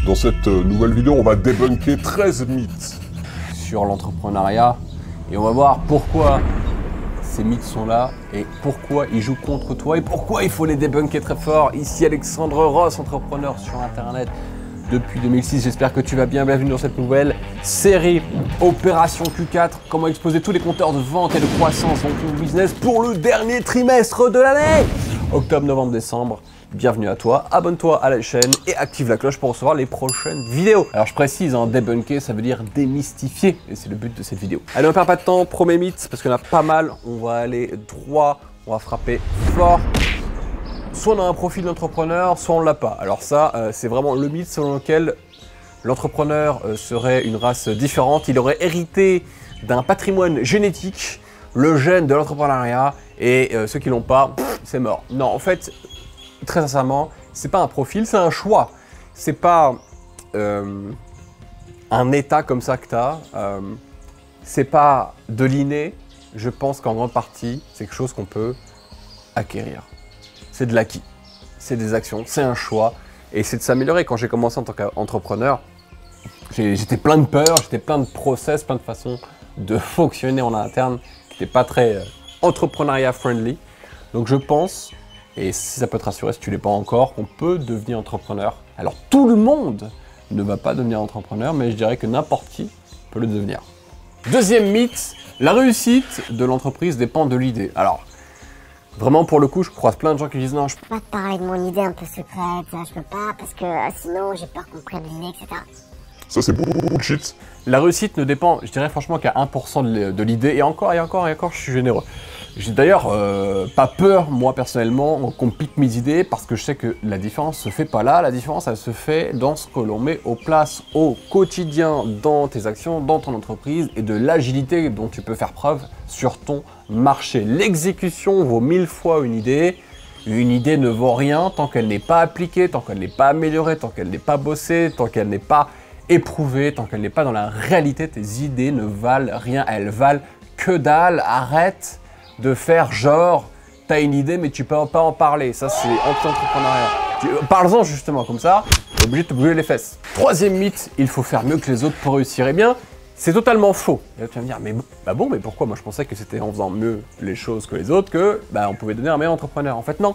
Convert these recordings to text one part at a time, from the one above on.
Dans cette nouvelle vidéo, on va débunker 13 mythes sur l'entrepreneuriat et on va voir pourquoi ces mythes sont là et pourquoi ils jouent contre toi et pourquoi il faut les débunker très fort. Ici Alexandre Ross, entrepreneur sur internet depuis 2006. J'espère que tu vas bien. Bienvenue dans cette nouvelle série Opération Q4. Comment exploser tous les compteurs de vente et de croissance dans ton business pour le dernier trimestre de l'année. Octobre, novembre, décembre. Bienvenue à toi, abonne-toi à la chaîne et active la cloche pour recevoir les prochaines vidéos. Alors je précise, débunker ça veut dire démystifier et c'est le but de cette vidéo. Allez, on perd pas de temps, premier mythe parce qu'il y en a pas mal, on va aller droit, on va frapper fort. Soit on a un profil d'entrepreneur, soit on l'a pas. Alors ça, c'est vraiment le mythe selon lequel l'entrepreneur serait une race différente, il aurait hérité d'un patrimoine génétique, le gène de l'entrepreneuriat et ceux qui l'ont pas, c'est mort. Non, en fait, très sincèrement, c'est pas un profil, c'est un choix. C'est pas un état comme ça que tu as. C'est pas de l'inné. Je pense qu'en grande partie, c'est quelque chose qu'on peut acquérir. C'est de l'acquis. C'est des actions, c'est un choix. Et c'est de s'améliorer. Quand j'ai commencé en tant qu'entrepreneur, j'étais plein de peur, j'étais plein de process, plein de façons de fonctionner en interne qui n'étaient pas très entrepreneuriat friendly. Donc je pense, et si ça peut te rassurer si tu ne l'es pas encore, qu'on peut devenir entrepreneur. Alors tout le monde ne va pas devenir entrepreneur, mais je dirais que n'importe qui peut le devenir. Deuxième mythe, la réussite de l'entreprise dépend de l'idée. Alors, vraiment pour le coup, je croise plein de gens qui disent non, je peux pas te parler de mon idée un peu secrète, je peux pas parce que sinon j'ai peur qu'on prenne le nez, etc. Ça c'est bullshit. La réussite ne dépend, je dirais franchement qu'à 1% de l'idée, et encore, je suis généreux. J'ai d'ailleurs pas peur, moi personnellement, qu'on pique mes idées, parce que je sais que la différence se fait pas là, la différence elle se fait dans ce que l'on met au place au quotidien, dans tes actions, dans ton entreprise, et de l'agilité dont tu peux faire preuve sur ton marché. L'exécution vaut 1000 fois une idée ne vaut rien tant qu'elle n'est pas appliquée, tant qu'elle n'est pas améliorée, tant qu'elle n'est pas bossée, tant qu'elle n'est pas éprouvée, tant qu'elle n'est pas dans la réalité, tes idées ne valent rien, elles valent que dalle. Arrête de faire genre, t'as une idée mais tu peux pas en parler, ça c'est anti-entrepreneuriat. Parle-en justement, comme ça, t'es obligé de te brûler les fesses. Troisième mythe, il faut faire mieux que les autres pour réussir. Eh bien, c'est totalement faux. Et là, tu vas me dire, mais mais pourquoi? Moi je pensais que c'était en faisant mieux les choses que les autres que on pouvait devenir un meilleur entrepreneur. En fait non,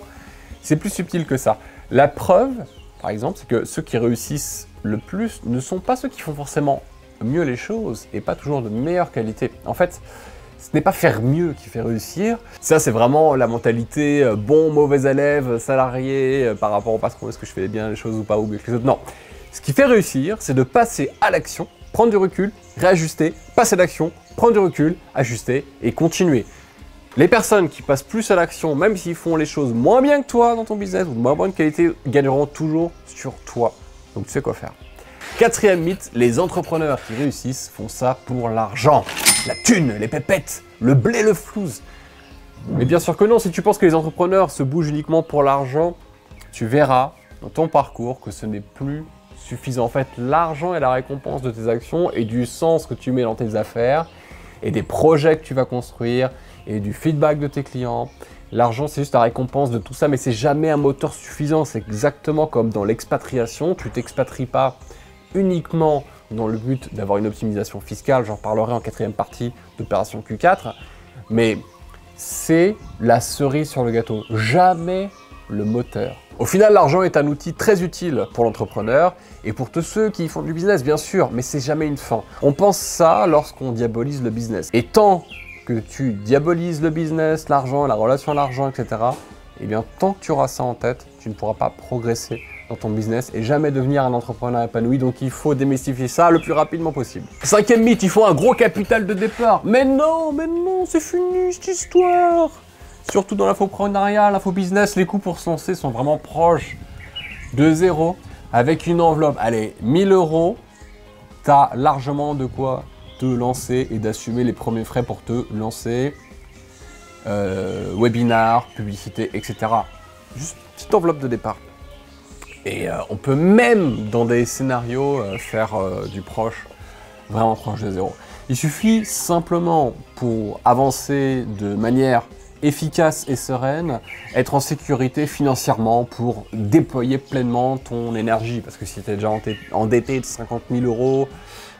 c'est plus subtil que ça. La preuve, par exemple, c'est que ceux qui réussissent le plus ne sont pas ceux qui font forcément mieux les choses et pas toujours de meilleure qualité. En fait, ce n'est pas faire mieux qui fait réussir. Ça, c'est vraiment la mentalité bon, mauvais élève, salarié, par rapport au patron, est-ce que je fais bien les choses ou pas, ou mieux que les autres. Non. Ce qui fait réussir, c'est de passer à l'action, prendre du recul, réajuster, passer à l'action, prendre du recul, ajuster et continuer. Les personnes qui passent plus à l'action, même s'ils font les choses moins bien que toi dans ton business ou de moins bonne qualité, gagneront toujours sur toi. Donc tu sais quoi faire. Quatrième mythe, les entrepreneurs qui réussissent font ça pour l'argent. La thune, les pépettes, le blé, le flouze. Mais bien sûr que non, si tu penses que les entrepreneurs se bougent uniquement pour l'argent, tu verras dans ton parcours que ce n'est plus suffisant. En fait, l'argent est la récompense de tes actions et du sens que tu mets dans tes affaires et des projets que tu vas construire et du feedback de tes clients. L'argent, c'est juste la récompense de tout ça, mais c'est jamais un moteur suffisant. C'est exactement comme dans l'expatriation, tu t'expatries pas uniquement dans le but d'avoir une optimisation fiscale, j'en parlerai en quatrième partie d'opération Q4, mais c'est la cerise sur le gâteau, jamais le moteur. Au final, l'argent est un outil très utile pour l'entrepreneur et pour tous ceux qui font du business, bien sûr, mais c'est jamais une fin. On pense ça lorsqu'on diabolise le business. Et tant que tu diabolises le business, l'argent, la relation à l'argent, etc., eh bien, tant que tu auras ça en tête, tu ne pourras pas progresser dans ton business et jamais devenir un entrepreneur épanoui. Donc il faut démystifier ça le plus rapidement possible. Cinquième mythe, il faut un gros capital de départ. Mais non, c'est fini cette histoire. Surtout dans l'infoprenariat, l'infobusiness, les coûts pour se lancer sont vraiment proches de zéro. Avec une enveloppe, allez, 1000 €, tu as largement de quoi te lancer et d'assumer les premiers frais pour te lancer. Webinar, publicité, etc. Juste une petite enveloppe de départ. Et on peut même, dans des scénarios, faire du proche, vraiment proche de zéro. Il suffit simplement, pour avancer de manière efficace et sereine, être en sécurité financièrement pour déployer pleinement ton énergie. Parce que si tu es déjà endetté de 50 000 euros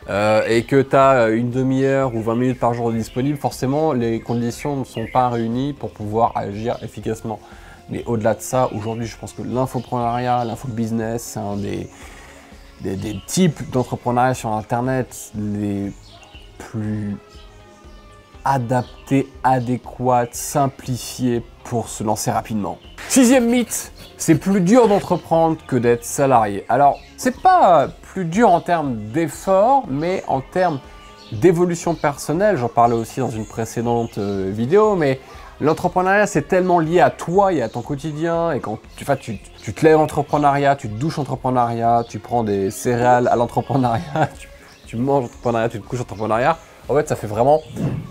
et que tu as une demi-heure ou 20 minutes par jour disponible, forcément les conditions ne sont pas réunies pour pouvoir agir efficacement. Mais au-delà de ça, aujourd'hui je pense que l'infopreneuriat, l'infobusiness, c'est un des types d'entrepreneuriat sur internet les plus adaptés, adéquats, simplifiés pour se lancer rapidement. 6e mythe, c'est plus dur d'entreprendre que d'être salarié. Alors, c'est pas plus dur en termes d'effort, mais en termes d'évolution personnelle. J'en parlais aussi dans une précédente vidéo, mais l'entrepreneuriat, c'est tellement lié à toi et à ton quotidien. Et quand tu te lèves entrepreneuriat, tu te douches entrepreneuriat, tu prends des céréales à l'entrepreneuriat, tu manges entrepreneuriat, tu te couches entrepreneuriat. En fait, ça fait vraiment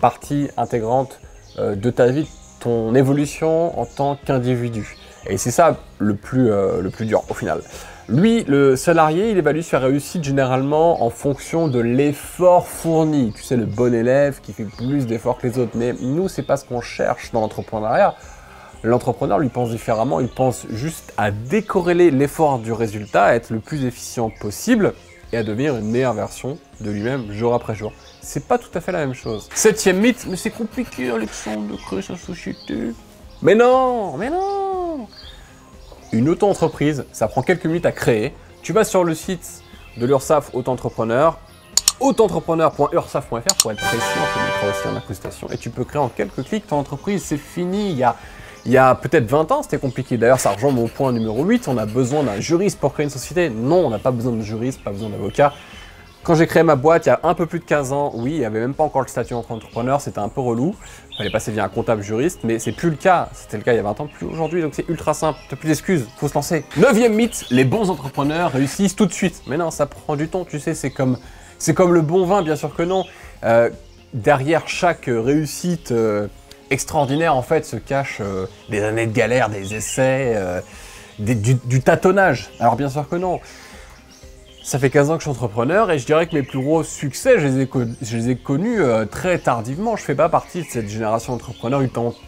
partie intégrante de ta vie, de ton évolution en tant qu'individu. Et c'est ça le plus dur au final. Lui, le salarié, il évalue sa réussite généralement en fonction de l'effort fourni. Tu sais, le bon élève qui fait plus d'efforts que les autres. Mais nous, c'est pas ce qu'on cherche dans l'entrepreneuriat. L'entrepreneur, lui, pense différemment. Il pense juste à décorréler l'effort du résultat, à être le plus efficient possible et à devenir une meilleure version de lui-même jour après jour. C'est pas tout à fait la même chose. 7e mythe, mais c'est compliqué, Alexandre, de créer sa société. Mais non, mais non. Une auto-entreprise, ça prend quelques minutes à créer. Tu vas sur le site de l'URSSAF Auto-entrepreneur, autoentrepreneur.ursaf.fr pour être précis, on te mettra aussi en incrustation. Et tu peux créer en quelques clics ton entreprise, c'est fini. Il y a peut-être 20 ans, c'était compliqué. D'ailleurs, ça rejoint mon point numéro 8, on a besoin d'un juriste pour créer une société. Non, on n'a pas besoin de juriste, pas besoin d'avocat. Quand j'ai créé ma boîte, il y a un peu plus de 15 ans, oui, il n'y avait même pas encore le statut d'entrepreneur, c'était un peu relou. Il fallait passer via un comptable juriste, mais c'est plus le cas. C'était le cas il y a 20 ans, plus aujourd'hui, donc c'est ultra simple. T'as plus d'excuses, faut se lancer. 9e mythe, les bons entrepreneurs réussissent tout de suite. Mais non, ça prend du temps, tu sais, c'est comme le bon vin, bien sûr que non. Derrière chaque réussite extraordinaire, en fait, se cachent des années de galère, des essais, du tâtonnage. Alors bien sûr que non. Ça fait 15 ans que je suis entrepreneur et je dirais que mes plus gros succès, je les ai connus très tardivement. Je fais pas partie de cette génération d'entrepreneurs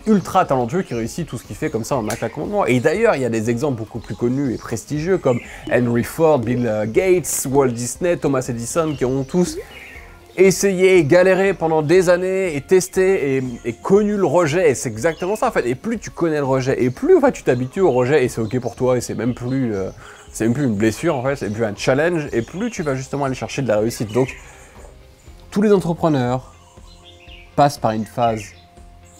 ultra talentueux qui réussit tout ce qu'il fait comme ça en un claquement de doigts. Et d'ailleurs, il y a des exemples beaucoup plus connus et prestigieux comme Henry Ford, Bill Gates, Walt Disney, Thomas Edison qui ont tous essayé, galéré pendant des années et testé et connu le rejet. Et c'est exactement ça en fait. Et plus tu connais le rejet et plus en fait, tu t'habitues au rejet et c'est ok pour toi et c'est même plus une blessure en fait, c'est plus un challenge et plus tu vas justement aller chercher de la réussite. Donc, tous les entrepreneurs passent par une phase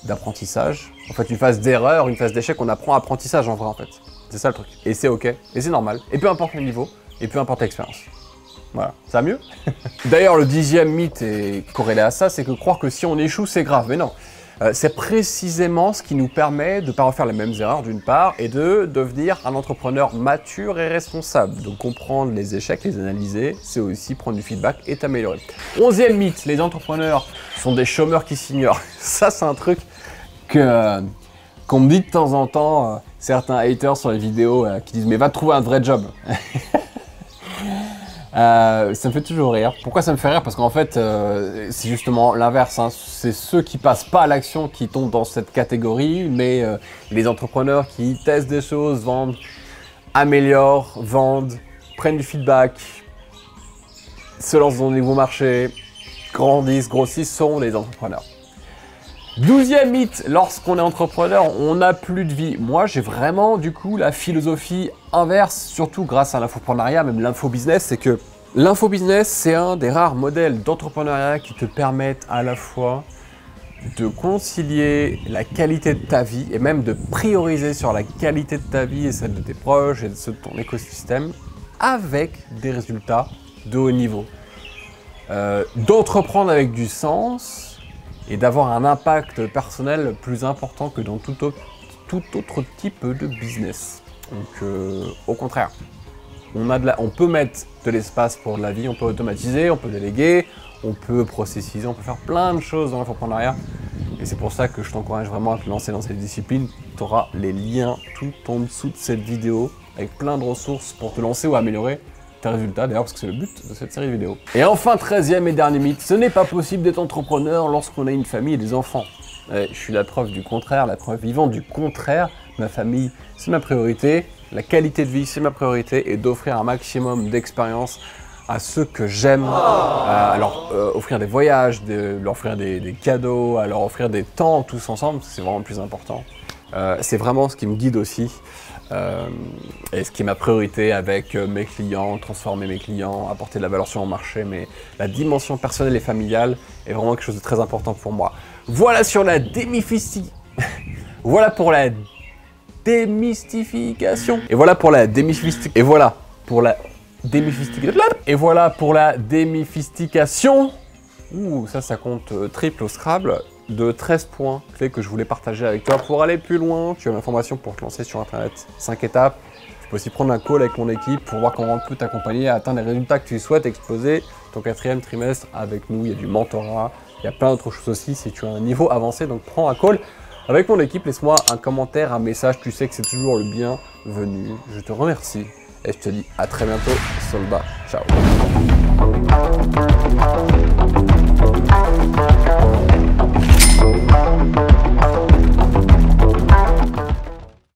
d'apprentissage, en fait une phase d'erreur, une phase d'échec, on apprend apprentissage en vrai en fait. C'est ça le truc. Et c'est ok, et c'est normal, et peu importe le niveau, et peu importe l'expérience. Voilà, ça va mieux? D'ailleurs, le 10e mythe est corrélé à ça, c'est que croire que si on échoue, c'est grave, mais non. C'est précisément ce qui nous permet de ne pas refaire les mêmes erreurs d'une part et de devenir un entrepreneur mature et responsable. De comprendre les échecs, les analyser, c'est aussi prendre du feedback et t'améliorer. 11e mythe, les entrepreneurs sont des chômeurs qui s'ignorent. Ça, c'est un truc qu'on me dit de temps en temps, certains haters sur les vidéos qui disent « mais va trouver un vrai job ». Ça me fait toujours rire. Pourquoi ça me fait rire? Parce qu'en fait, c'est justement l'inverse. Hein. C'est ceux qui passent pas à l'action qui tombent dans cette catégorie, mais les entrepreneurs qui testent des choses, vendent, améliorent, vendent, prennent du feedback, se lancent dans de nouveaux marchés, grandissent, grossissent, sont les entrepreneurs. 12e mythe, lorsqu'on est entrepreneur, on n'a plus de vie. Moi, j'ai vraiment, du coup, la philosophie inverse, surtout grâce à l'infopreneuriat, même l'infobusiness, c'est que l'infobusiness, c'est un des rares modèles d'entrepreneuriat qui te permettent à la fois de concilier la qualité de ta vie et même de prioriser sur la qualité de ta vie et celle de tes proches et de ton écosystème avec des résultats de haut niveau. D'entreprendre avec du sens et d'avoir un impact personnel plus important que dans tout autre type de business. Donc au contraire, on peut mettre de l'espace pour de la vie, on peut automatiser, on peut déléguer, on peut processiser, on peut faire plein de choses dans l'infopreneuriat. Et c'est pour ça que je t'encourage vraiment à te lancer dans cette discipline. Tu auras les liens tout en dessous de cette vidéo avec plein de ressources pour te lancer ou améliorer tes résultats, d'ailleurs parce que c'est le but de cette série de vidéos. Et enfin, 13e et dernier mythe, ce n'est pas possible d'être entrepreneur lorsqu'on a une famille et des enfants. Ouais, je suis la preuve du contraire, la preuve vivante du contraire. Ma famille, c'est ma priorité. La qualité de vie, c'est ma priorité. Et d'offrir un maximum d'expérience à ceux que j'aime, à leur offrir des voyages, leur offrir des cadeaux, à leur offrir des temps tous ensemble, c'est vraiment le plus important. C'est vraiment ce qui me guide aussi et ce qui est ma priorité avec mes clients, transformer mes clients, apporter de la valeur sur mon marché, mais la dimension personnelle et familiale est vraiment quelque chose de très important pour moi. Voilà sur la voilà pour la démystification. Et voilà pour la démystification. Et voilà pour la démystification. Et voilà pour la démystification. Ouh, ça compte triple au Scrabble. De 13 points clés que je voulais partager avec toi pour aller plus loin. Tu as l'information pour te lancer sur Internet. 5 étapes. Tu peux aussi prendre un call avec mon équipe pour voir comment on peut t'accompagner à atteindre les résultats que tu souhaites, exploser ton 4e trimestre avec nous. Il y a du mentorat, il y a plein d'autres choses aussi si tu as un niveau avancé. Donc prends un call avec mon équipe. Laisse-moi un commentaire, un message. Tu sais que c'est toujours le bienvenu. Je te remercie et je te dis à très bientôt. Solba, ciao.